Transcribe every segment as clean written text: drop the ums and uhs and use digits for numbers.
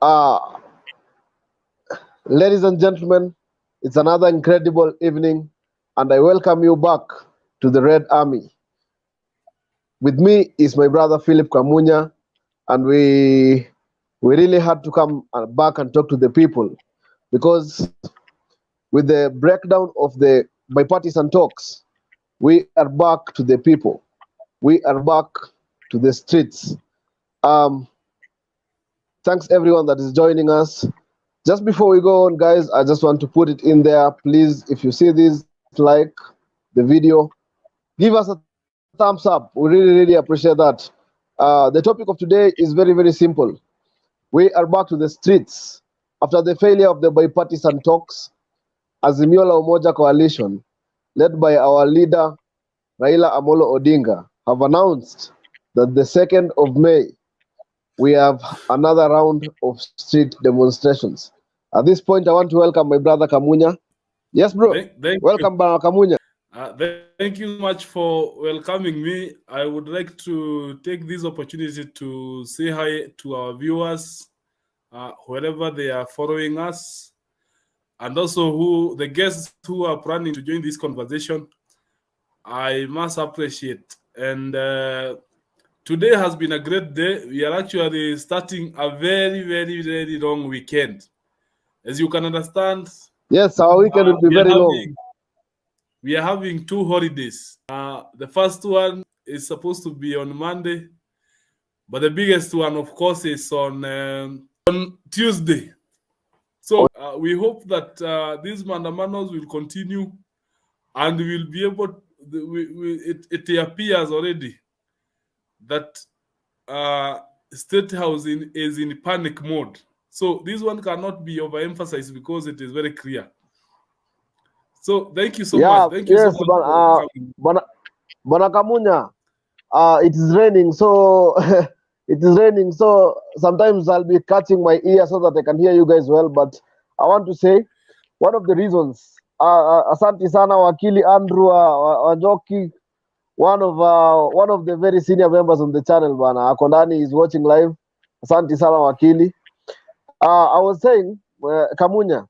Uh, Ladies and gentlemen, it's another incredible evening, and I welcome you back to the Red Army. With me is my brother Philip Kamunya, and we really had to come back and talk to the people because with the breakdown of the bipartisan talks, we are back to the people. We are back to the streets. Um, Thanks everyone that is joining us. Just before we go on, guys, I just want to put it in there. Please, if you see this, like the video, give us a thumbs up. We really appreciate that. The topic of today is very simple. We are back to the streets after the failure of the bipartisan talks. Azimio La Umoja coalition, led by our leader Raila Amolo Odinga, have announced that the 2nd of May we have another round of street demonstrations. At this point, I want to welcome my brother Kamunya. Yes, bro. Thank Welcome, brother Kamunya. Thank you so much for welcoming me. I would like to take this opportunity to say hi to our viewers, wherever they are following us, and also the guests who are planning to join this conversation. I must appreciate. And today has been a great day. We are actually starting a very long weekend. As you can understand, yes, our weekend will be very long. We are having 2 holidays. The first one is supposed to be on Monday, but the biggest one, of course, is on Tuesday. So we hope that these mandamanos will continue, and we will be able. It appears already that State House is in panic mode. So this one cannot be overemphasized because it is very clear. So thank you so much. Thank you so much. Bana Kamunya, it is raining, so it is raining. So sometimes I'll be catching my ear so that I can hear you guys well. But I want to say one of the reasons. Asante sana wakili Andrew Wanjoki, one of the very senior members on the channel, bana Akondani is watching live. Asante sana wakili. I was saying, Kamunya,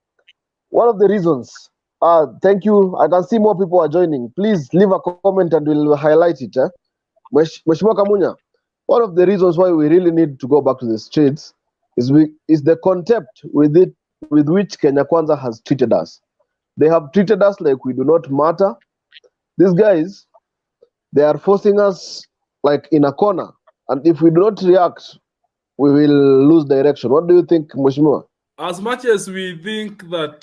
one of the reasons. Thank you. I can see more people are joining. Please leave a comment and we'll highlight it. Mheshimiwa Kamunya, one of the reasons why we really need to go back to the streets is the contempt with which Kenya Kwanza has treated us. They have treated us like we do not matter. These guys, they are forcing us like in a corner, and if we do not react, we will lose direction. What do you think, Mheshimiwa? As much as we think that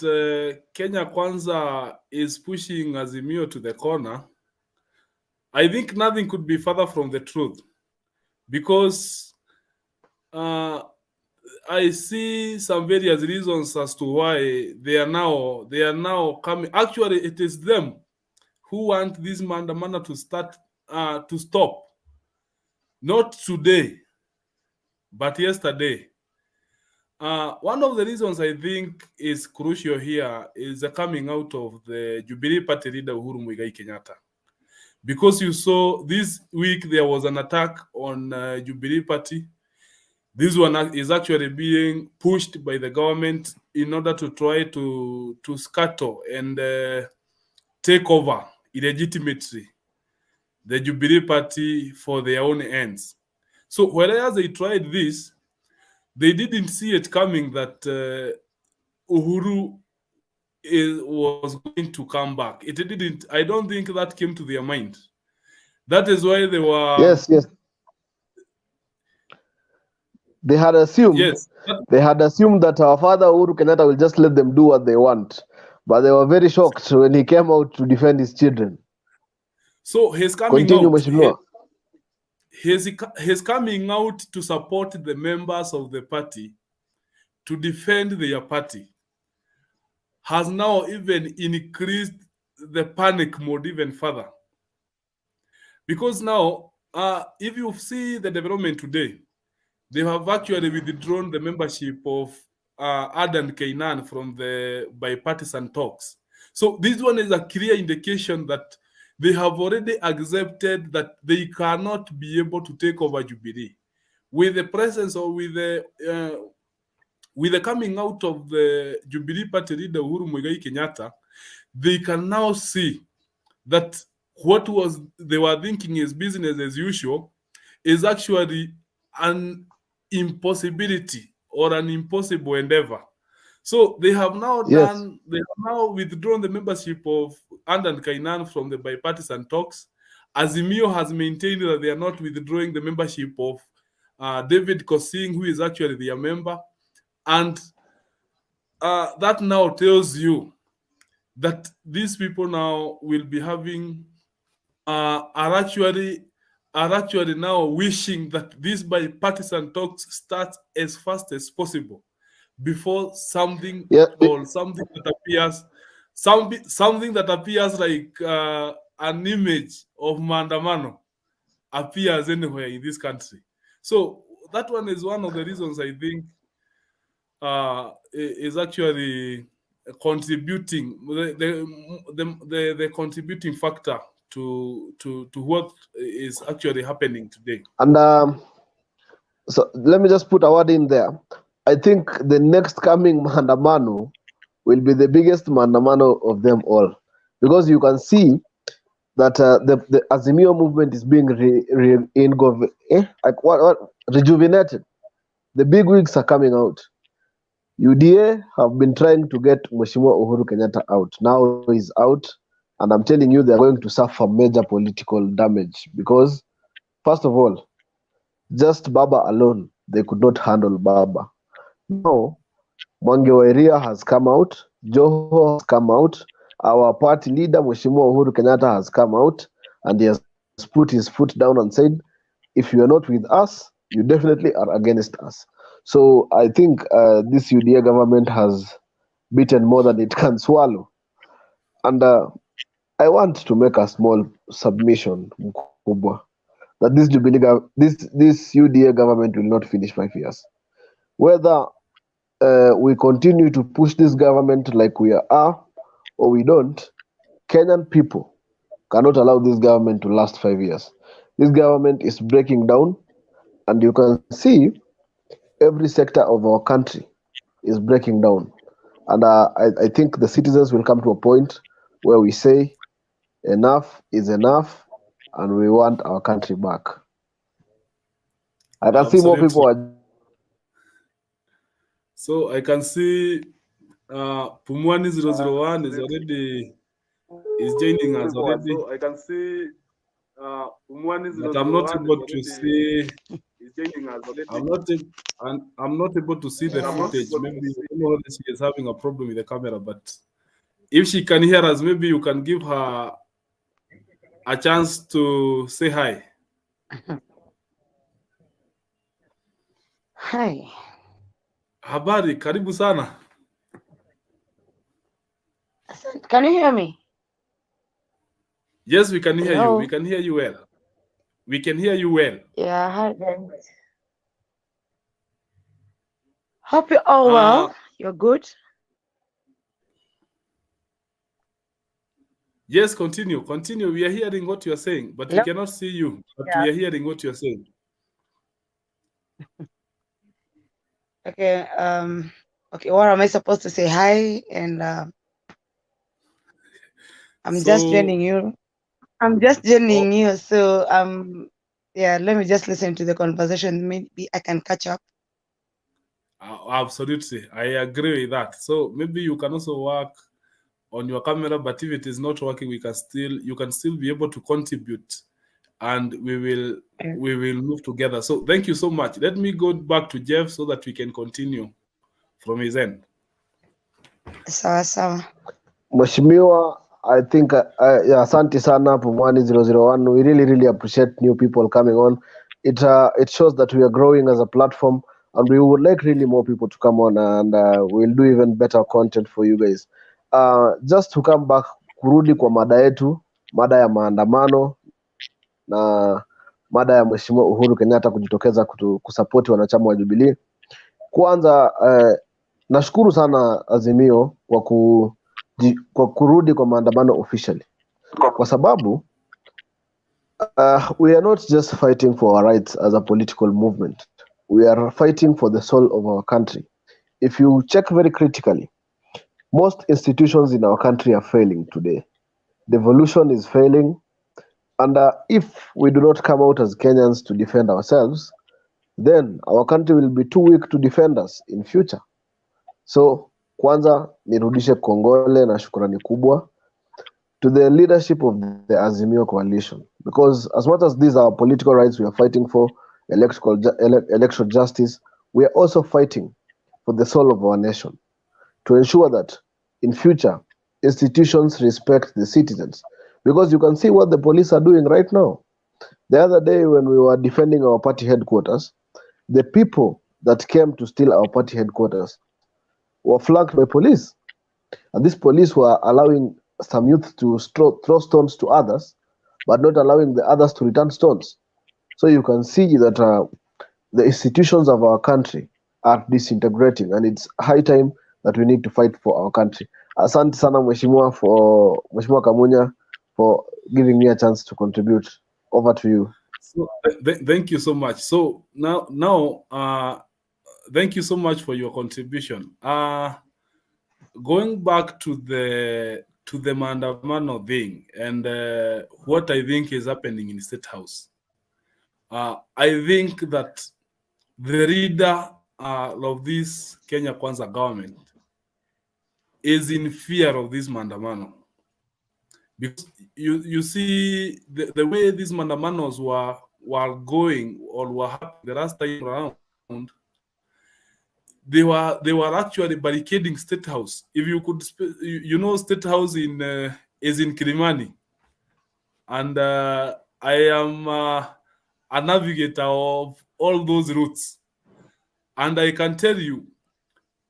Kenya Kwanza is pushing Azimio to the corner, I think nothing could be further from the truth, because I see some various reasons as to why they are now coming. Actually, it is them who want this mandamana to stop, not today, but yesterday. One of the reasons I think is crucial here is the coming out of the Jubilee Party leader Uhuru Muigai Kenyatta. Because you saw this week there was an attack on Jubilee Party. This one is actually being pushed by the government in order to try to scatter and take over illegitimately the Jubilee Party for their own ends. So whereas they tried this, they didn't see it coming that Uhuru was going to come back. It didn't. I don't think that came to their mind. That is why they were. Yes. They had assumed. Yes. They had assumed that our father Uhuru Kenyatta will just let them do what they want, but they were very shocked when he came out to defend his children. So he's coming out. He's coming out to support the members of the party, to defend their party. Has now even increased the panic mode even further. Because now, if you see the development today, they have actually withdrawn the membership of Adan Kainan from the bipartisan talks. So this one is a clear indication that they have already accepted that they cannot be able to take over Jubilee with the presence or with the with the coming out of the Jubilee Party leader Uhuru Muigai Kenyatta, they can now see that what was they were thinking is business as usual is actually an impossibility or an impossible endeavor. So they have now withdrawn the membership of Andan Kainan from the bipartisan talks. Azimio has maintained that they are not withdrawing the membership of David Kosing, who is actually their member. And that now tells you that these people now will be having are actually now wishing that these bipartisan talks start as fast as possible before something something that appears like an image of Maandamano appears anywhere in this country. So that one is one of the reasons I think is actually contributing the contributing factor to what is actually happening today. And so let me just put a word in there. I think the next coming Maandamano will be the biggest Maandamano of them all, because you can see that the Azimio movement is being rejuvenated. The big wigs are coming out. UDA have been trying to get Mheshimiwa Uhuru Kenyatta out. Now he's out, and I'm telling you, they're going to suffer major political damage because, first of all, just Baba alone, they could not handle Baba. Now, Mwangi wa Iria has come out, Joho has come out, our party leader, Mheshimiwa Uhuru Kenyatta, has come out, and he has put his foot down and said, if you are not with us, you definitely are against us. So I think this UDA government has beaten more than it can swallow. And I want to make a small submission, Mkubwa, that this UDA government will not finish 5 years. Whether we continue to push this government like we are or we don't, Kenyan people cannot allow this government to last 5 years. This government is breaking down, and you can see every sector of our country is breaking down. And I think the citizens will come to a point where we say enough is enough and we want our country back. I can see more people are... So I can see Pumwani 001 is joining us already. So I can see Pumwani 001 but I'm not able to see. I'm not able to see the footage. Maybe she is having a problem with the camera, but if she can hear us, maybe you can give her a chance to say hi. Hi. Habari, karibu sana. Can you hear me? Yes, we can hear you. We can hear you well. We can hear you well. Yeah, hi guys. Hope you're all well. You're good. Yes, continue. We are hearing what you are saying, but we cannot see you. But we are hearing what you are saying. Okay. Okay. What am I supposed to say? Hi, and I'm just joining you. So yeah. Let me just listen to the conversation. Maybe I can catch up. Absolutely, I agree with that. So maybe you can also work on your camera, but if it is not working, you can still be able to contribute, and we will move together. So thank you so much. Let me go back to Jeff so that we can continue from his end. Sawa. Mheshimiwa, I think asante sana Pumwani 001. We really appreciate new people coming on. It shows that we are growing as a platform, and we would like really more people to come on, and we'll do even better content for you guys. Just to come back, kurudi kwa mada yetu, mada ya maandamano na mada ya Mheshimiwa Uhuru Kenyatta kujitokeza kusapoti wanachama wa Jubilee. Kwanza nashukuru sana Azimio kwa kurudi kwa maandamano officially, kwa sababu we are not just fighting for our rights as a political movement. We are fighting for the soul of our country. if you check very critically, most institutions in our country are failing today. Devolution is failing, and if we do not come out as Kenyans to defend ourselves, then our country will be too weak to defend us in future. So kwanza nirudishe kongole na shukrani kubwa to the leadership of the Azimio coalition, because as much as these are political rights we are fighting for, electoral justice, we are also fighting for the soul of our nation, to ensure that in future institutions respect the citizens. Because you can see what the police are doing right now. The other day when we were defending our party headquarters, the people that came to steal our party headquarters were flanked by police. And these police were allowing some youth to throw stones to others, but not allowing the others to return stones. So you can see that the institutions of our country are disintegrating, and it's high time that we need to fight for our country. Asante sana Mheshimiwa Kamunya for giving me a chance to contribute. Over to you. So, thank you so much. So now, thank you so much for your contribution. Going back to the Maandamano thing and what I think is happening in State House, I think that the leader of this Kenya Kwanza government is in fear of this Maandamano. Because you see the way these Maandamanos were going or were happening the last time around, they were actually barricading State House. If you could, State House is in Kilimani, and I am a navigator of all those routes, and I can tell you,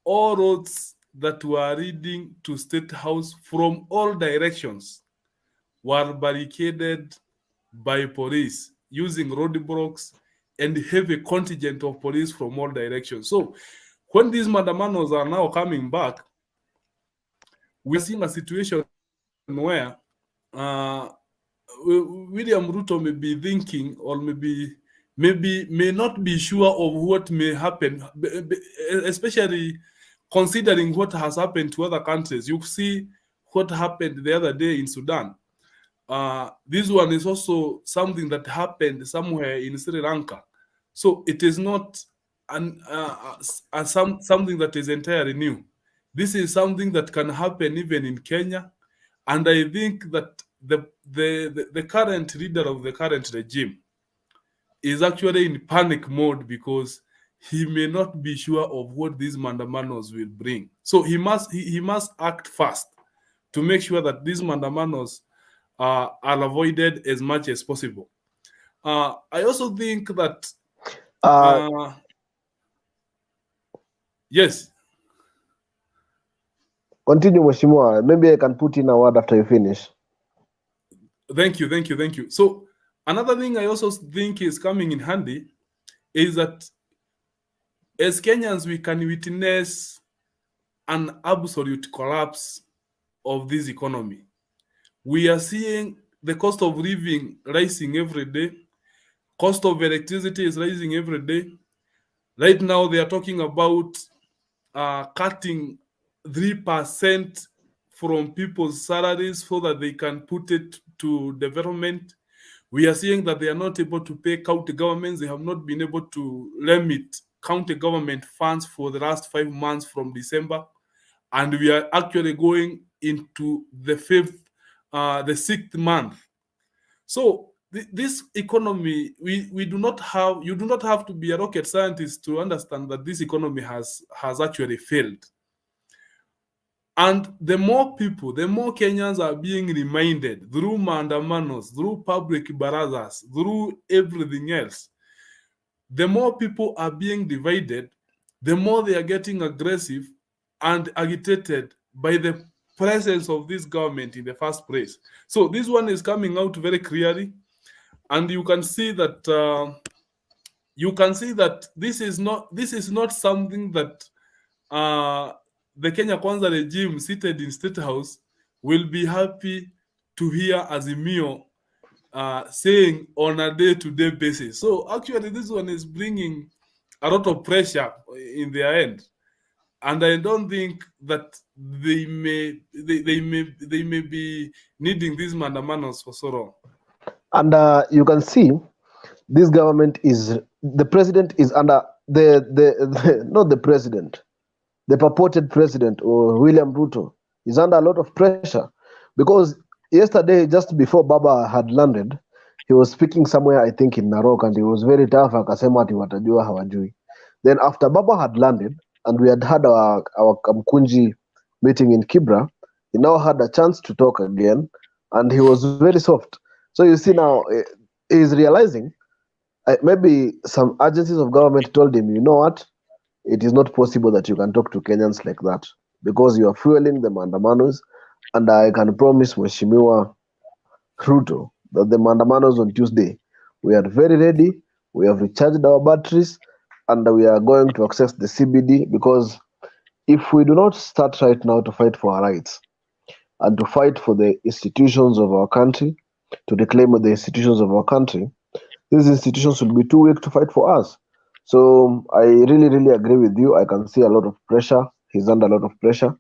all roads that were leading to State House from all directions were barricaded by police using roadblocks and heavy contingent of police from all directions. So when these Maandamanos are now coming back, we're seeing a situation where William Ruto may be thinking, or may not be sure of what may happen, especially considering what has happened to other countries. You see what happened the other day in Sudan. This one is also something that happened somewhere in Sri Lanka. So it is not something that is entirely new. This is something that can happen even in Kenya. And I think that the current leader of the current regime is actually in panic mode because he may not be sure of what these Maandamanos will bring. So he must act fast to make sure that these Maandamanos are avoided as much as possible. I also think that yes. Continue, Mheshimiwa. Maybe I can put in a word after you finish. Thank you. So another thing I also think is coming in handy is that as Kenyans, we can witness an absolute collapse of this economy. We are seeing the cost of living rising every day. Cost of electricity is rising every day. Right now, they are talking about cutting 3% from people's salaries so that they can put it to development. We are seeing that they are not able to pay county governments. They have not been able to remit county government funds for the last 5 months from December. And we are actually going into the 6th month. So this economy, you do not have to be a rocket scientist to understand that this economy has actually failed. And the more Kenyans are being reminded through Maandamanos, through public barazas, through everything else, the more people are being divided, the more they are getting aggressive and agitated by the presence of this government in the first place. So this one is coming out very clearly, and you can see that this is not something that the Kenya Kwanza regime seated in State House will be happy to hear Azimio saying on a day-to-day basis. So actually, this one is bringing a lot of pressure in their end. and I don't think that they may be needing these mandamanos for so long. And you can see this government is, the president is under not the president, the purported president, or William Ruto, is under a lot of pressure, because yesterday, just before Baba had landed, he was speaking somewhere, I think in Narok, and he was very tough, akasema ati watajua hawajui. Then after Baba had landed and we had our Kamkunji meeting in Kibra, he now had a chance to talk again, and he was very soft. So you see now, he is realizing, maybe some agencies of government told him, you know what, it is not possible that you can talk to Kenyans like that, because you are fueling the mandamanos, and I can promise Mheshimiwa Ruto that the mandamanos on Tuesday, we are very ready, we have recharged our batteries, and we are going to access the CBD, because if we do not start right now to fight for our rights and to fight for the institutions of our country, to reclaim the institutions of our country, these institutions will be too weak to fight for us. So I really, really agree with you. I can see a lot of pressure. He's under a lot of pressure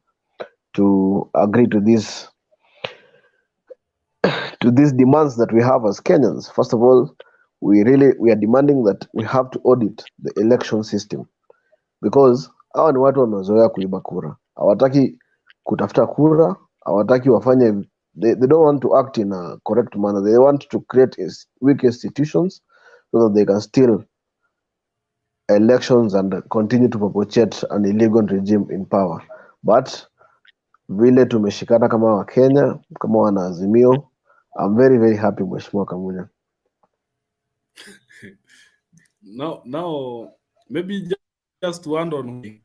to agree to these demands that we have as Kenyans. First of all, we are demanding that we have to audit the election system, because hawa ni watu wamezoea kuiba kura, hawataki kutafuta kura, hawataki wafanye, they don't want to act in a correct manner. They want to create weak institutions so that they can steal elections and continue to perpetuate an illegal regime in power. But vile tumeshikana kama Wakenya, kama wana Azimio, I'm very, very happy, Mheshimiwa Kamunya. Now, maybe just to add on,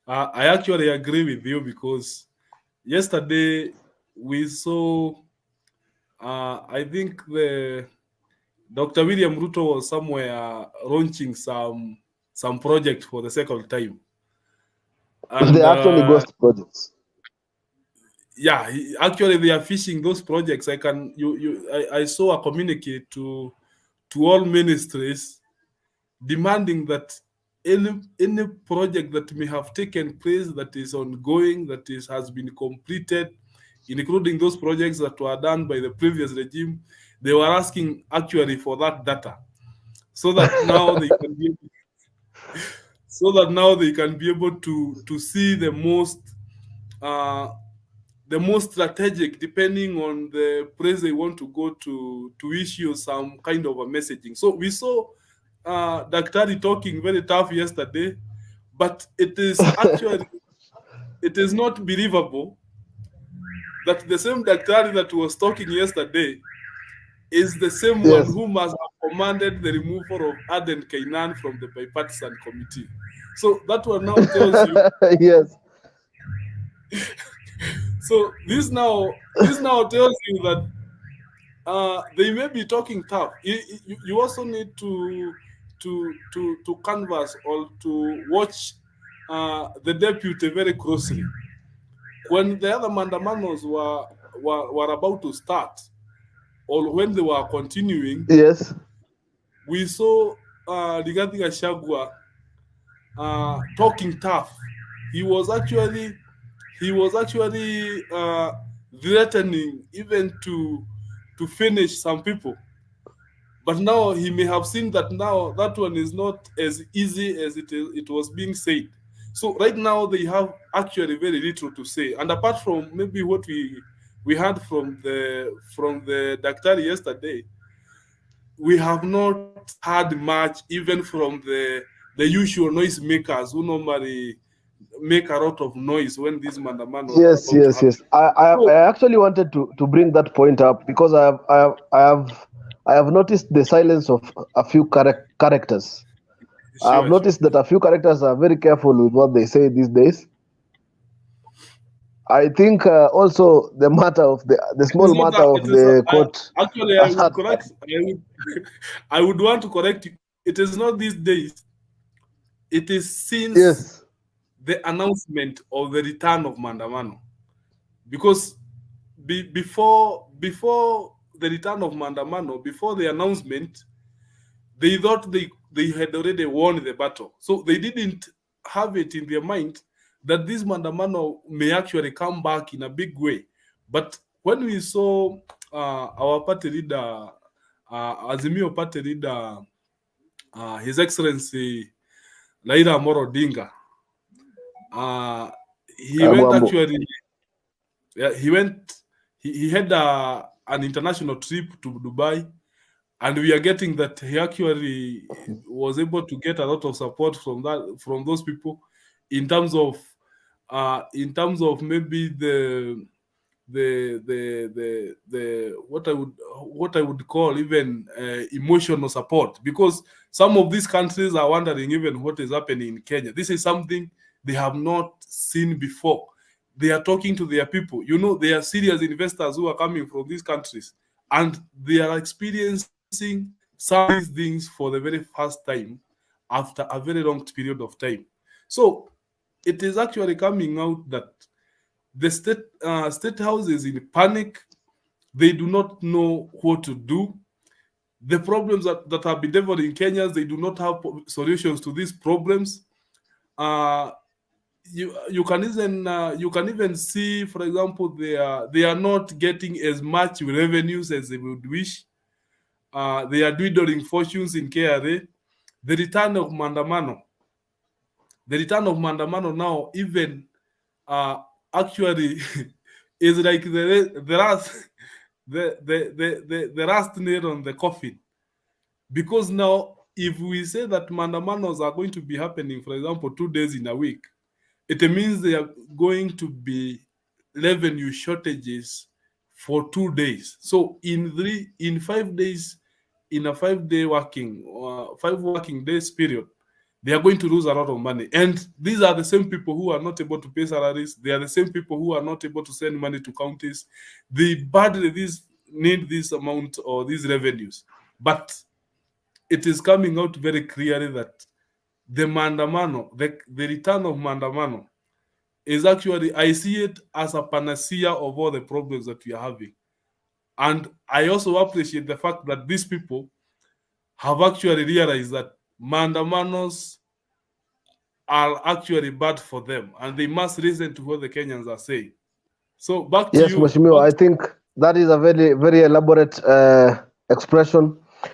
I actually agree with you, because yesterday we saw, I think Dr. William Ruto was somewhere launching some project for the second time. And, they're actually ghost projects. Yeah, actually they are fishing those projects. I saw a communique to all ministries demanding that any project that may have taken place, that is ongoing, that has been completed, including those projects that were done by the previous regime, they were asking actually for that data, so that now they can be able to see the most strategic, depending on the place they want to go to issue some kind of a messaging. So we saw Daktari talking very tough yesterday, but it is actually it is not believable that the same Daktari that was talking yesterday is the same one who must have commanded the removal of Aden Kainan from the bipartisan committee. So that one now tells you yes. So this now tells you that they may be talking tough. You also need to canvass or to watch the deputy very closely. When the other mandamanos were about to start, or when they were continuing, yes, we saw Rigathi Gachagua talking tough. He was actually threatening even to finish some people. But now he may have seen that now that one is not as easy as it was being said. So right now they have actually very little to say. And apart from maybe what we heard from the Daktari yesterday, we have not heard much even from the usual noise makers who normally make a lot of noise when these mandamanos are about to happen. I actually wanted to bring that point up, because I have noticed the silence of a few characters. I have noticed that a few characters are very careful with what they say these days. I think also the matter of the small matter of the court. Actually, I would want to correct you. It is not these days. It is since the announcement of the return of Mandamano, because before the return of Mandamano, before the announcement, they thought they had already won the battle, so they didn't have it in their mind that this Mandamano may actually come back in a big way. But when we saw our party leader, Azimio party leader, His Excellency Raila Amolo Odinga, he went Ambo. actually, he had an international trip to Dubai, and we are getting that he actually was able to get a lot of support from those people in terms of maybe the what I would call even emotional support, because some of these countries are wondering even what is happening in Kenya. This is something they have not seen before. They are talking to their people. You know, they are serious investors who are coming from these countries, and they are experiencing some of these things for the very first time after a very long period of time. So it is actually coming out that the state house is in panic. They do not know what to do. The problems that have been developed in Kenya, they do not have solutions to these problems. You can even see, for example, they are not getting as much revenues as they would wish. They are dwindling fortunes in KRA. The return of Mandamano now even actually is like the last nail on the coffin, because now if we say that Mandamanos are going to be happening, for example, 2 days in a week, it means they are going to be revenue shortages for 2 days. So in 5 days, in a 5 day working 5 working days period, they are going to lose a lot of money. And these are the same people who are not able to pay salaries. They are the same people who are not able to send money to counties. They badly need this amount or these revenues. But it is coming out very clearly that the Mandamano, the return of Mandamano, is actually, I see it as a panacea of all the problems that we are having. And I also appreciate the fact that these people have actually realized that Mandamanos are actually bad for them, and they must listen to what the Kenyans are saying. So back to Yes, you. Mheshimiwa, I think that is a very, very elaborate expression